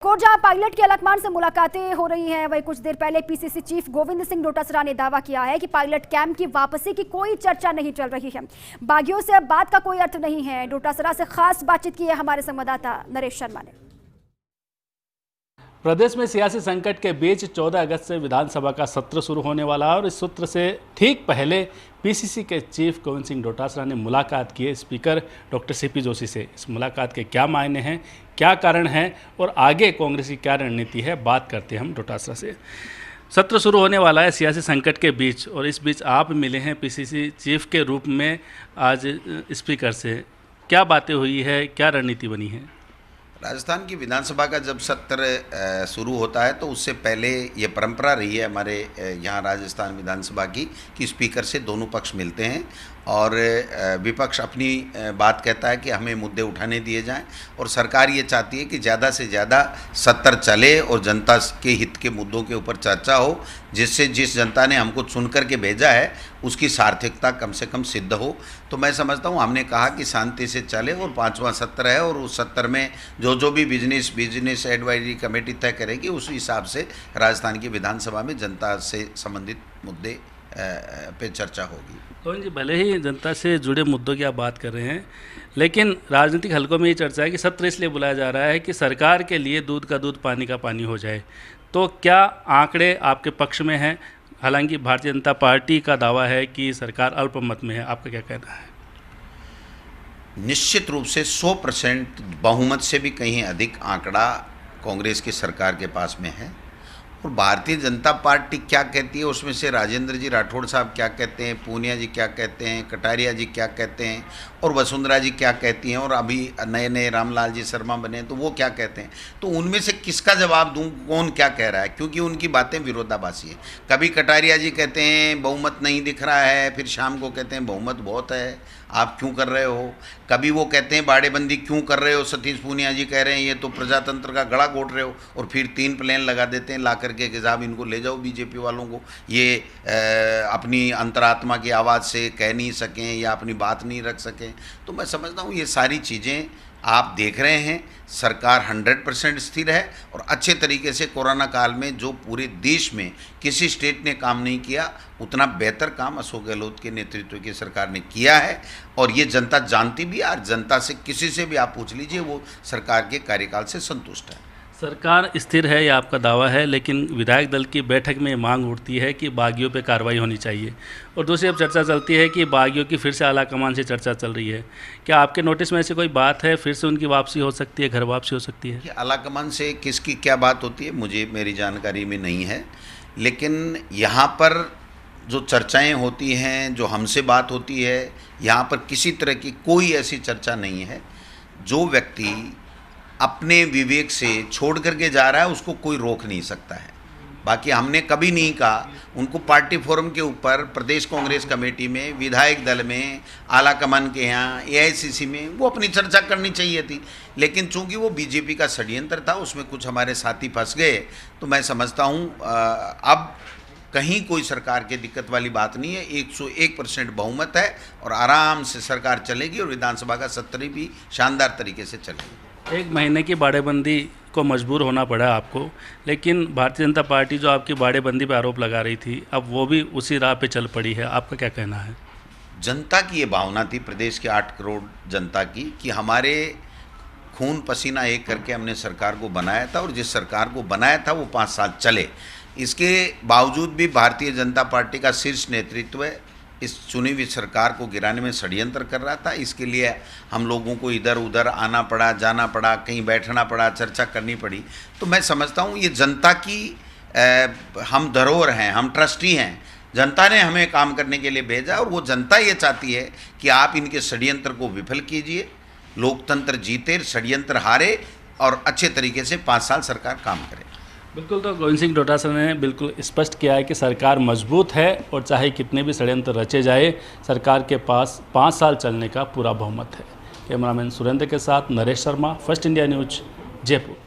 कोरजा pilot की अलकमान से मुलाकातें हो रही हैं। वहीं कुछ देर पहले पीसीसी चीफ गोविंद सिंह डोटासरा ने दावा किया है कि पायलट कैंप की वापसी की कोई चर्चा नहीं चल रही है। बागियों से अब बात का कोई अर्थ नहीं है। डोटासरा से खास बातचीत की है हमारे संवाददाता नरेश शर्मा ने। प्रदेश में सियासी संकट के बीच 14 अगस्त से विधानसभा का सत्र शुरू होने वाला है और इस सत्र से ठीक पहले पीसीसी के चीफ गोविंद सिंह डोटासरा ने मुलाकात की है स्पीकर डॉक्टर सीपी जोशी से। इस मुलाकात के क्या मायने हैं, क्या कारण हैं और आगे कांग्रेस की क्या रणनीति है, बात करते हैं हम डोटासरा से। सत्र शुरू होने वाला है सियासी संकट के बीच और इस बीच आप मिले हैं पीसीसी चीफ के रूप में आज स्पीकर से। क्या बातें हुई है, क्या रणनीति बनी है? राजस्थान की विधानसभा का जब सत्र शुरू होता है तो उससे पहले ये परंपरा रही है हमारे यहाँ राजस्थान विधानसभा की कि स्पीकर से दोनों पक्ष मिलते हैं और विपक्ष अपनी बात कहता है कि हमें मुद्दे उठाने दिए जाएं और सरकार ये चाहती है कि ज़्यादा से ज़्यादा सत्र चले और जनता के हित के मुद्दों के ऊपर चर्चा हो, जिससे जिस जनता ने हमको चुन कर के भेजा है उसकी सार्थकता कम से कम सिद्ध हो। तो मैं समझता हूँ हमने कहा कि शांति से चले और 5वां सत्र है और उस सत्र में जो भी बिजनेस एडवाइजरी कमेटी तय करेगी उस हिसाब से राजस्थान की विधानसभा में जनता से संबंधित मुद्दे पे चर्चा होगी। गोविंद जी, भले ही जनता से जुड़े मुद्दों की आप बात कर रहे हैं, लेकिन राजनीतिक हलकों में ये चर्चा है कि सत्र इसलिए बुलाया जा रहा है कि सरकार के लिए दूध का दूध पानी का पानी हो जाए। तो क्या आंकड़े आपके पक्ष में हैं? हालांकि भारतीय जनता पार्टी का दावा है कि सरकार अल्पमत में है, आपका क्या कहना है? निश्चित रूप से 100% बहुमत से भी कहीं अधिक आंकड़ा कांग्रेस की सरकार के पास में है और भारतीय जनता पार्टी क्या कहती है उसमें से राजेंद्र जी राठौड़ साहब क्या कहते हैं, पूनिया जी क्या कहते हैं, कटारिया जी क्या कहते हैं और वसुंधरा जी क्या कहती हैं और अभी नए नए रामलाल जी शर्मा बने तो वो क्या कहते हैं, तो उनमें से किसका जवाब दूं, कौन क्या कह रहा है, क्योंकि उनकी बातें विरोधाभासी है। कभी कटारिया जी कहते हैं बहुमत नहीं दिख रहा है, फिर शाम को कहते हैं बहुमत बहुत है, आप क्यों कर रहे हो। कभी वो कहते हैं बाड़ेबंदी क्यों कर रहे हो, सतीश पूनिया जी कह रहे हैं ये तो प्रजातंत्र का गला घोट रहे हो, और फिर 3 प्लेन लगा देते हैं ला करके कि साहब इनको ले जाओ बीजेपी वालों को, ये अपनी अंतरात्मा की आवाज़ से कह नहीं सकें या अपनी बात नहीं रख सकें। तो मैं समझता हूँ ये सारी चीज़ें आप देख रहे हैं, सरकार 100% स्थिर है और अच्छे तरीके से कोरोना काल में जो पूरे देश में किसी स्टेट ने काम नहीं किया उतना बेहतर काम अशोक गहलोत के नेतृत्व की सरकार ने किया है और ये जनता जानती भी है। जनता से किसी से भी आप पूछ लीजिए, वो सरकार के कार्यकाल से संतुष्ट है। सरकार स्थिर है, ये आपका दावा है, लेकिन विधायक दल की बैठक में मांग उठती है कि बागियों पे कार्रवाई होनी चाहिए और दूसरी अब चर्चा चलती है कि बागियों की फिर से आलाकमान से चर्चा चल रही है। क्या आपके नोटिस में ऐसी कोई बात है, फिर से उनकी वापसी हो सकती है, घर वापसी हो सकती है? आलाकमान से किसकी क्या बात होती है मुझे मेरी जानकारी में नहीं है, लेकिन यहाँ पर जो चर्चाएँ होती हैं, जो हमसे बात होती है, यहाँ पर किसी तरह की कोई ऐसी चर्चा नहीं है। जो व्यक्ति अपने विवेक से छोड़ करके जा रहा है उसको कोई रोक नहीं सकता है। बाकी हमने कभी नहीं कहा, उनको पार्टी फोरम के ऊपर प्रदेश कांग्रेस कमेटी में, विधायक दल में, आलाकमान के यहाँ, एआईसीसी में वो अपनी चर्चा करनी चाहिए थी, लेकिन चूंकि वो बीजेपी का षड्यंत्र था उसमें कुछ हमारे साथी फंस गए। तो मैं समझता हूँ अब कहीं कोई सरकार की दिक्कत वाली बात नहीं है। 101% बहुमत है और आराम से सरकार चलेगी और विधानसभा का सत्र भी शानदार तरीके से चलेगी। 1 महीने की बाड़ेबंदी को मजबूर होना पड़ा आपको, लेकिन भारतीय जनता पार्टी जो आपकी बाड़ेबंदी पे आरोप लगा रही थी अब वो भी उसी राह पे चल पड़ी है, आपका क्या कहना है? जनता की ये भावना थी, प्रदेश के 8 करोड़ जनता की, कि हमारे खून पसीना एक करके हमने सरकार को बनाया था और जिस सरकार को बनाया था वो 5 साल चले। इसके बावजूद भी भारतीय जनता पार्टी का शीर्ष नेतृत्व इस चुनी हुई सरकार को गिराने में षड्यंत्र कर रहा था। इसके लिए हम लोगों को इधर उधर आना पड़ा, जाना पड़ा, कहीं बैठना पड़ा, चर्चा करनी पड़ी। तो मैं समझता हूँ ये जनता की हम धरोहर हैं, हम ट्रस्टी हैं। जनता ने हमें काम करने के लिए भेजा और वो जनता ये चाहती है कि आप इनके षड्यंत्र को विफल कीजिए, लोकतंत्र जीते, षड्यंत्र हारे और अच्छे तरीके से 5 साल सरकार काम करे। बिल्कुल, तो गोविंद सिंह डोटासरा ने बिल्कुल स्पष्ट किया है कि सरकार मजबूत है और चाहे कितने भी षड्यंत्र रचे जाए सरकार के पास 5 साल चलने का पूरा बहुमत है। कैमरामैन सुरेंद्र के साथ Naresh Sharma, first India news, Jaipur.